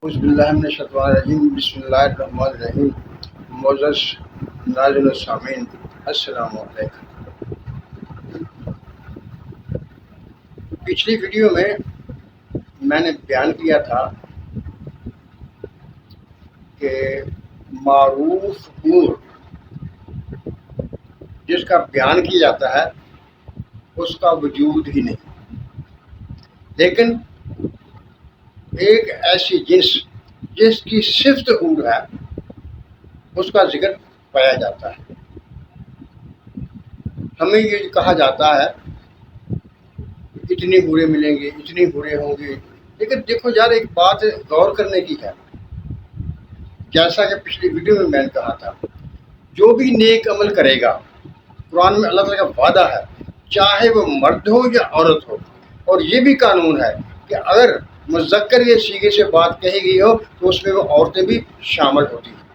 اعوذ باللہ من الشیطان الرجیم بسم اللہ الرحمن الرحیم معزز ناظرین و سامعین السلام علیکم۔ پچھلی ویڈیو میں نے بیان کیا تھا کہ معروف امور جس کا بیان کیا جاتا ہے اس کا وجود ہی نہیں، لیکن ایک ایسی جنس جس کی صفت حور ہے اس کا ذکر پایا جاتا ہے۔ ہمیں یہ کہا جاتا ہے اتنی حوریں ملیں گی، اتنی حوریں ہوں گی، لیکن دیکھو یار، ایک بات غور کرنے کی ہے۔ جیسا کہ پچھلی ویڈیو میں نے کہا تھا، جو بھی نیک عمل کرے گا، قرآن میں اللہ تعالیٰ کا وعدہ ہے، چاہے وہ مرد ہو یا عورت ہو، اور یہ بھی قانون ہے کہ اگر مذکر یا صیغے سے بات کہی گئی ہو تو اس میں وہ عورتیں بھی شامل ہوتی ہیں،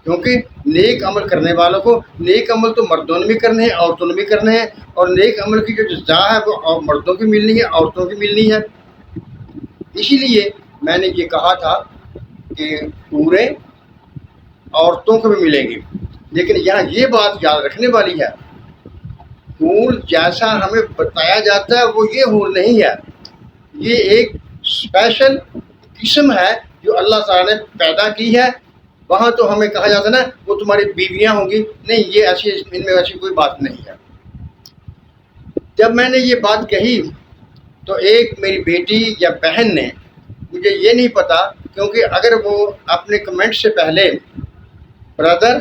کیونکہ نیک عمل کرنے والوں کو نیک عمل تو مردوں نے بھی کرنے ہیں، عورتوں نے بھی کرنے ہیں، اور نیک عمل کی جو جزا ہے وہ مردوں کی ملنی ہے، عورتوں کی ملنی ہے۔ اسی لیے میں نے یہ کہا تھا کہ پورے عورتوں کو بھی ملیں گی، لیکن یہاں یہ بات یاد رکھنے والی ہے، حور جیسا ہمیں بتایا جاتا ہے وہ یہ حور نہیں ہے، یہ ایک اسپیشل قسم ہے جو اللہ تعالیٰ نے پیدا کی ہے۔ وہاں تو ہمیں کہا جاتا ہے نا وہ تمہاری بیویاں ہوں گی، نہیں، یہ ایسی ان میں ایسی کوئی بات نہیں ہے۔ جب میں نے یہ بات کہی تو ایک میری بیٹی یا بہن نے، مجھے یہ نہیں پتا، کیونکہ اگر وہ اپنے کمنٹ سے پہلے برادر،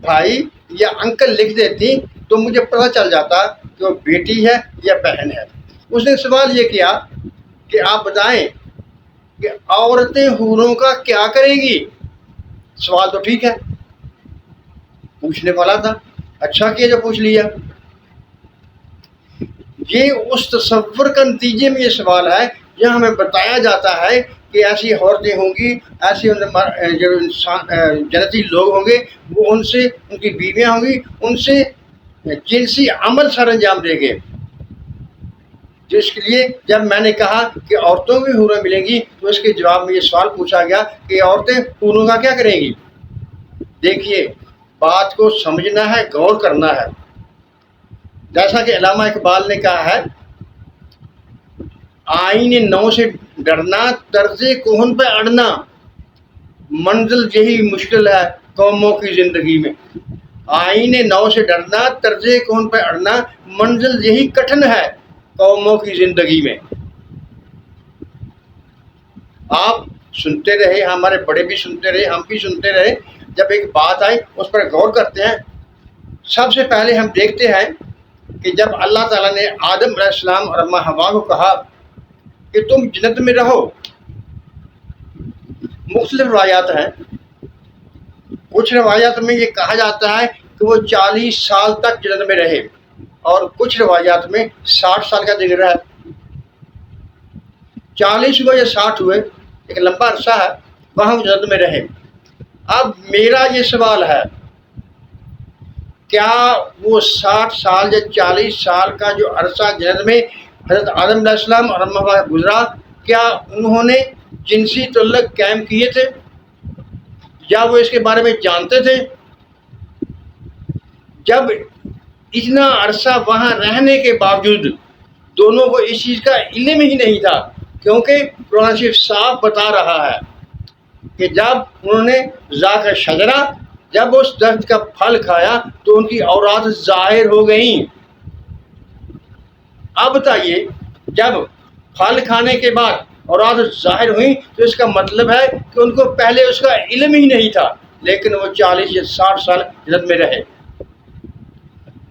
بھائی یا انکل لکھ دیتی تو مجھے پتہ چل جاتا کہ وہ بیٹی ہے یا بہن ہے۔ اس نے سوال یہ کیا کہ آپ بتائیں کہ عورتیں حوروں کا کیا کریں گی؟ سوال تو ٹھیک ہے، پوچھنے والا تھا، اچھا کیا جو پوچھ لیا۔ یہ اس تصور کا نتیجے میں یہ سوال ہے جہاں ہمیں بتایا جاتا ہے کہ ایسی عورتیں ہوں گی، ایسی جو جنتی لوگ ہوں گے وہ ان سے، ان کی بیویاں ہوں گی، ان سے جنسی عمل سر انجام دیں گے، جس کے لیے جب میں نے کہا کہ عورتوں بھی حوریں ملیں گی تو اس کے جواب میں یہ سوال پوچھا گیا کہ عورتیں حوروں کا کیا کریں گی؟ دیکھیے، بات کو سمجھنا ہے، غور کرنا ہے۔ جیسا کہ علامہ اقبال نے کہا ہے، آئین نو سے ڈرنا، طرز کوہن پہ اڑنا، منزل یہی مشکل ہے قوموں کی زندگی میں۔ آئین نو سے ڈرنا، طرز کوہن پہ اڑنا، منزل یہی کٹھن ہے قوموں کی زندگی میں۔ آپ سنتے رہے، ہمارے بڑے بھی سنتے رہے، ہم بھی سنتے رہے، جب ایک بات آئی اس پر غور کرتے ہیں۔ سب سے پہلے ہم دیکھتے ہیں کہ جب اللہ تعالیٰ نے آدم علیہ السلام اور اماں حوا کو کہا کہ تم جنت میں رہو، مختلف روایات ہیں، کچھ روایات میں یہ کہا جاتا ہے کہ وہ 40 سال تک جنت میں رہے، اور کچھ روایات میں 60 سال کا ذکر ہے۔ 40 ہوئے یا 60 ہوئے، ایک لمبا عرصہ ہے، وہاں وہ جنت میں رہے۔ اب میرا یہ سوال ہے، کیا وہ 60 سال یا 40 سال کا جو عرصہ جنت میں حضرت آدم علیہ السلام اور اماں حوا گزرا، کیا انہوں نے جنسی تعلق قائم کیے تھے، یا وہ اس کے بارے میں جانتے تھے؟ جب اتنا عرصہ وہاں رہنے کے باوجود دونوں کو اس چیز کا علم ہی نہیں تھا، کیونکہ قرآن شریف صاف بتا رہا ہے کہ جب انہوں نے ذاق شجرہ، جب اس درخت کا پھل کھایا تو ان کی عورات ظاہر ہو گئیں۔ اب بتائیے، جب پھل کھانے کے بعد عورات ظاہر ہوئیں تو اس کا مطلب ہے کہ ان کو پہلے اس کا علم ہی نہیں تھا، لیکن وہ 40 یا 60 سال جنت میں رہے۔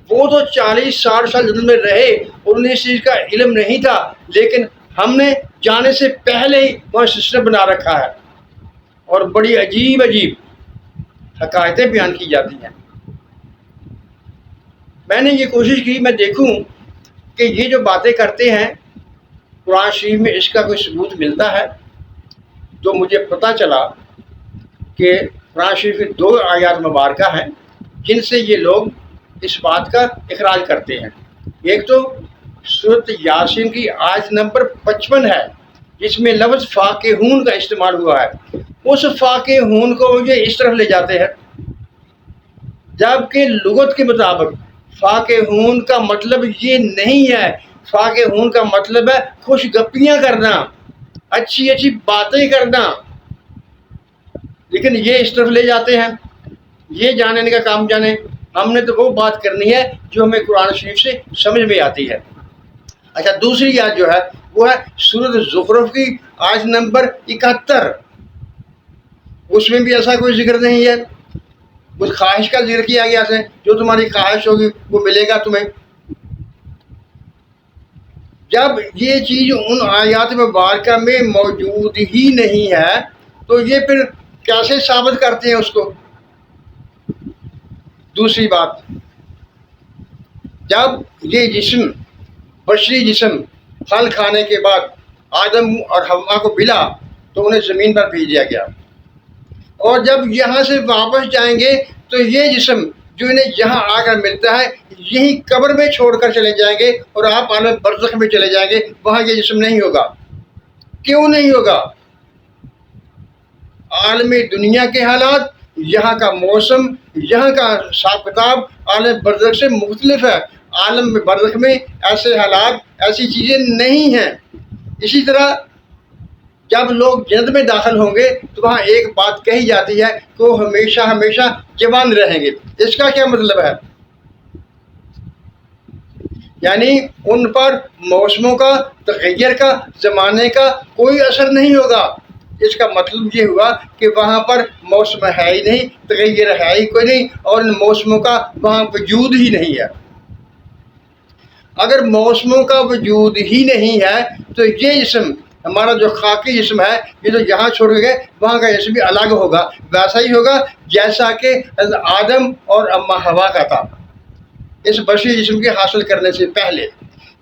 وہ تو 40 60 سال جنت میں رہے اور انہیں اس چیز کا علم نہیں تھا، لیکن ہم نے جانے سے پہلے ہی وہاں سسٹم بنا رکھا ہے، اور بڑی عجیب عجیب حقائقیں بیان کی جاتی ہیں۔ میں نے یہ کوشش کی میں دیکھوں کہ یہ جو باتیں کرتے ہیں قرآن شریف میں اس کا کوئی ثبوت ملتا ہے، تو مجھے پتہ چلا کہ قرآن شریف کی 2 آیات مبارکہ ہیں جن سے یہ لوگ اس بات کا اخراج کرتے ہیں۔ ایک تو سورۃ یاسین کی آیت نمبر 55 ہے، جس میں لفظ فاقہون کا استعمال ہوا ہے، اس فاقہون کو یہ اس طرف لے جاتے ہیں، جبکہ لغت کے مطابق فاقہون کا مطلب یہ نہیں ہے۔ فاقہون کا مطلب ہے خوش گپیاں کرنا، اچھی اچھی باتیں کرنا، لیکن یہ اس طرف لے جاتے ہیں۔ یہ جاننے کا کام جانے، ہم نے تو وہ بات کرنی ہے جو ہمیں قرآن شریف سے سمجھ میں آتی ہے۔ اچھا، دوسری آیت جو ہے وہ ہے سورۃ زخرف کی آیت نمبر 71۔ اس میں بھی ایسا کوئی ذکر نہیں ہے، اس خواہش کا ذکر کیا گیا ہے، جو تمہاری خواہش ہوگی وہ ملے گا تمہیں۔ جب یہ چیز ان آیات مبارکہ میں موجود ہی نہیں ہے تو یہ پھر کیسے ثابت کرتے ہیں اس کو؟ دوسری بات، جب یہ جسم، بشری جسم، پھل کھانے کے بعد آدم اور حوا کو ملا تو انہیں زمین پر بھیجا گیا، اور جب یہاں سے واپس جائیں گے تو یہ جسم جو انہیں یہاں آ کر ملتا ہے یہی قبر میں چھوڑ کر چلے جائیں گے، اور آپ عالم برزخ میں چلے جائیں گے، وہاں یہ جسم نہیں ہوگا۔ کیوں نہیں ہوگا؟ عالم دنیا کے حالات، یہاں کا موسم، یہاں کا حساب کتاب عالم برزخ سے مختلف ہے۔ عالم برزخ میں ایسے حالات، ایسی چیزیں نہیں ہیں۔ اسی طرح جب لوگ جنت میں داخل ہوں گے تو وہاں ایک بات کہی جاتی ہے کہ وہ ہمیشہ ہمیشہ جوان رہیں گے۔ اس کا کیا مطلب ہے؟ یعنی ان پر موسموں کا، تغیر کا، زمانے کا کوئی اثر نہیں ہوگا۔ اس کا مطلب یہ ہوا کہ وہاں پر موسم ہے ہی نہیں، تغیر ہے ہی کوئی نہیں، اور ان موسموں کا وہاں وجود ہی نہیں ہے۔ اگر موسموں کا وجود ہی نہیں ہے تو یہ جسم، ہمارا جو خاکی جسم ہے، یہ تو یہاں چھوڑ کے گئے، وہاں کا جسم بھی الگ ہوگا، ویسا ہی ہوگا جیسا کہ آدم اور اما حوا کا تھا اس بشری جسم کے حاصل کرنے سے پہلے۔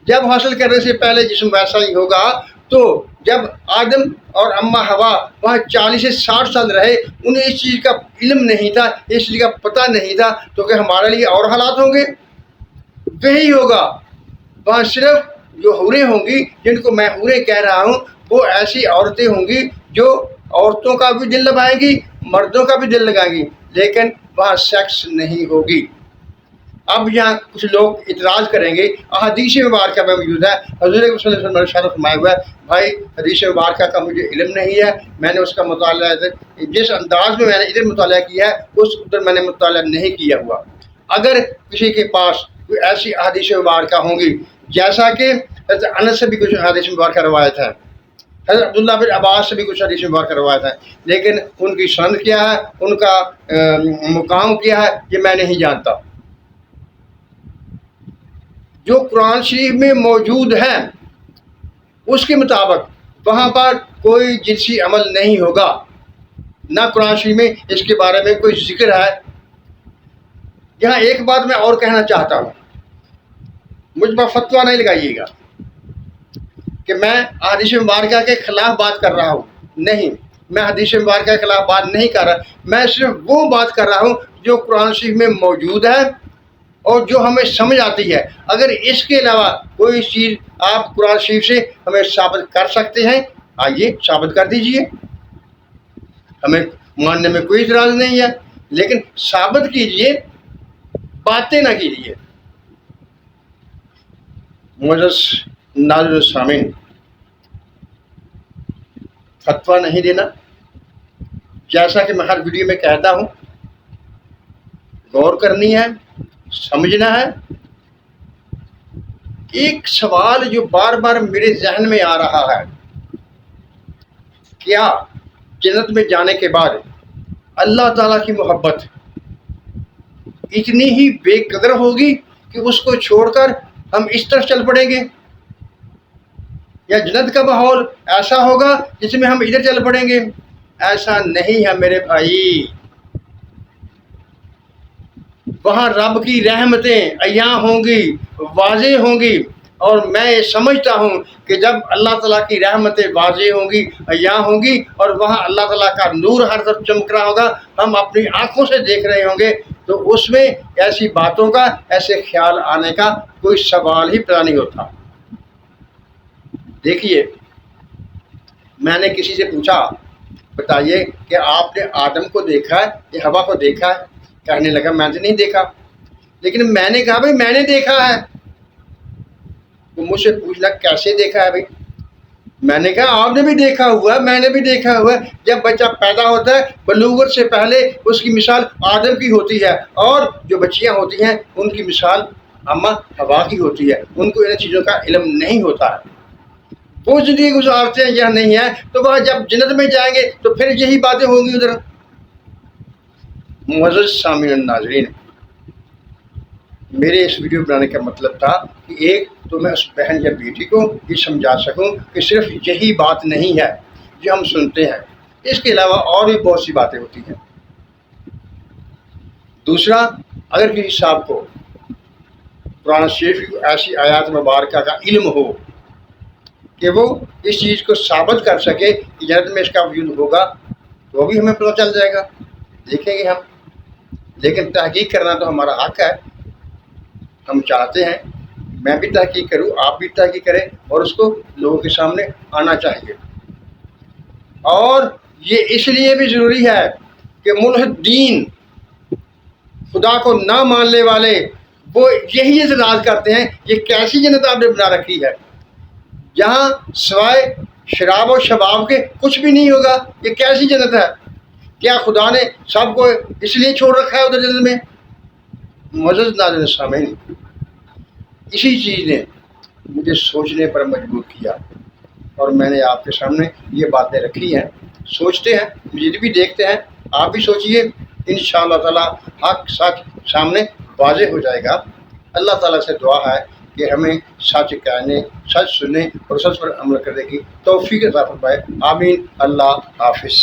جب حاصل کرنے سے پہلے جسم ویسا ہی ہوگا تو جب آدم اور اما حوا وہاں 40 سے 60 سال رہے، انہیں اس چیز کا علم نہیں تھا، اس چیز کا پتہ نہیں تھا، تو کہ ہمارے لیے اور حالات ہوں گے؟ وہی ہوگا۔ وہاں صرف جو حوریں ہوں گی، جن کو میں حوریں کہہ رہا ہوں، وہ ایسی عورتیں ہوں گی جو عورتوں کا بھی دل لگائیں گی، مردوں کا بھی دل لگائیں گی، لیکن وہاں سیکس نہیں ہوگی۔ اب یہاں کچھ لوگ اعتراض کریں گے، احادیث مبارکہ میں موجود ہے، حضور صلی اللہ علیہ وسلم نے ارشاد فرمایا ہوا ہے، بھائی حدیث مبارکہ کا مجھے علم نہیں ہے، میں نے اس کا مطالعہ جس انداز میں نے ادھر مطالعہ کیا ہے اس ادھر میں نے مطالعہ نہیں کیا ہوا۔ اگر کسی کے پاس کوئی ایسی احادیث مبارکہ ہوں گی، جیسا کہ حضرت انس سے بھی کچھ احادیث مبارکہ روایت ہے، حضرت عبداللہ بن عباس سے بھی کچھ حدیث مبارکہ روایت ہے، لیکن ان کی سند کیا ہے، ان کا مقام کیا ہے، یہ میں نہیں جانتا۔ جو قرآن شریف میں موجود ہے اس کے مطابق وہاں پر کوئی جنسی عمل نہیں ہوگا، نہ قرآن شریف میں اس کے بارے میں کوئی ذکر ہے۔ یہاں ایک بات میں اور کہنا چاہتا ہوں، مجھ پر فتویٰ نہیں لگائیے گا کہ میں حدیث مبارکہ کے خلاف بات کر رہا ہوں، نہیں، میں حدیث مبارکہ کے خلاف بات نہیں کر رہا، میں صرف وہ بات کر رہا ہوں جو قرآن شریف میں موجود ہے اور جو ہمیں سمجھ آتی ہے۔ اگر اس کے علاوہ کوئی چیز آپ قرآن شریف سے ہمیں ثابت کر سکتے ہیں، آئیے ثابت کر دیجئے، ہمیں ماننے میں کوئی اعتراض نہیں ہے، لیکن ثابت کیجئے، باتیں نہ کیجئے۔ معزز ناظرین سامعین، فتویٰ نہیں دینا، جیسا کہ میں ہر ویڈیو میں کہتا ہوں، غور کرنی ہے، سمجھنا ہے۔ ایک سوال جو بار بار میرے ذہن میں آ رہا ہے، کیا جنت میں جانے کے بعد اللہ تعالیٰ کی محبت اتنی ہی بے قدر ہوگی کہ اس کو چھوڑ کر ہم اس طرف چل پڑیں گے، یا جنت کا ماحول ایسا ہوگا جس میں ہم ادھر چل پڑیں گے؟ ایسا نہیں ہے میرے بھائی، وہاں رب کی رحمتیں عیاں ہوں گی، واضح ہوں گی، اور میں یہ سمجھتا ہوں کہ جب اللہ تعالیٰ کی رحمتیں واضح ہوں گی، عیاں ہوں گی، اور وہاں اللہ تعالیٰ کا نور ہر طرف چمک رہا ہوگا، ہم اپنی آنکھوں سے دیکھ رہے ہوں گے، تو اس میں ایسی باتوں کا، ایسے خیال آنے کا کوئی سوال ہی پیدا نہیں ہوتا۔ دیکھیے، میں نے کسی سے پوچھا بتائیے کہ آپ نے آدم کو دیکھا ہے یا ہوا کو دیکھا ہے؟ کہنے لگا میں نے نہیں دیکھا، لیکن میں نے کہا بھائی میں نے دیکھا ہے۔ وہ مجھ سے پوچھ لگا کیسے دیکھا ہے بھائی؟ میں نے کہا آپ نے بھی دیکھا ہوا ہے، میں نے بھی دیکھا ہوا ہے۔ جب بچہ پیدا ہوتا ہے بلوغت سے پہلے اس کی مثال آدم کی ہوتی ہے، اور جو بچیاں ہوتی ہیں ان کی مثال اماں حوا کی ہوتی ہے، ان کو ان چیزوں کا علم نہیں ہوتا ہے۔ وہ زندگی گزارتے ہیں یہاں نہیں ہے، تو وہ جب جنت میں جائیں گے تو پھر یہی باتیں ہوں گی ادھر۔ معزز سامعین ناظرین، میرے اس ویڈیو بنانے کا مطلب تھا کہ ایک تو میں اس بہن یا بیٹی کو یہ سمجھا سکوں کہ صرف یہی بات نہیں ہے جو ہم سنتے ہیں، اس کے علاوہ اور بھی بہت سی باتیں ہوتی ہیں۔ دوسرا، اگر کسی صاحب کو قرآن شریف کی ایسی آیات مبارکہ کا علم ہو کہ وہ اس چیز کو ثابت کر سکے کہ جنت میں اس کا وجود ہوگا، تو وہ بھی ہمیں پتہ چل جائے گا، دیکھیں گے ہم۔ لیکن تحقیق کرنا تو ہمارا حق ہے، ہم چاہتے ہیں، میں بھی تحقیق کروں، آپ بھی تحقیق کریں، اور اس کو لوگوں کے سامنے آنا چاہیے۔ اور یہ اس لیے بھی ضروری ہے کہ ملحدین، خدا کو نہ ماننے والے، وہ یہی اعتراض کرتے ہیں یہ کیسی جنت آپ نے بنا رکھی ہے جہاں سوائے شراب و شباب کے کچھ بھی نہیں ہوگا، یہ کیسی جنت ہے؟ کیا خدا نے سب کو اس لیے چھوڑ رکھا ہے ادھر جنت میں؟ معزز ناظرین سامعین، اسی چیز نے مجھے سوچنے پر مجبور کیا، اور میں نے آپ کے سامنے یہ باتیں رکھی ہیں۔ سوچتے ہیں، مجھے بھی دیکھتے ہیں، آپ بھی سوچئے، انشاءاللہ تعالی حق سچ سامنے واضح ہو جائے گا۔ اللہ تعالیٰ سے دعا ہے کہ ہمیں سچ کہنے، سچ سننے اور سچ پر عمل کرنے کی توفیق عطا فرمائے۔ آمین۔ اللہ حافظ۔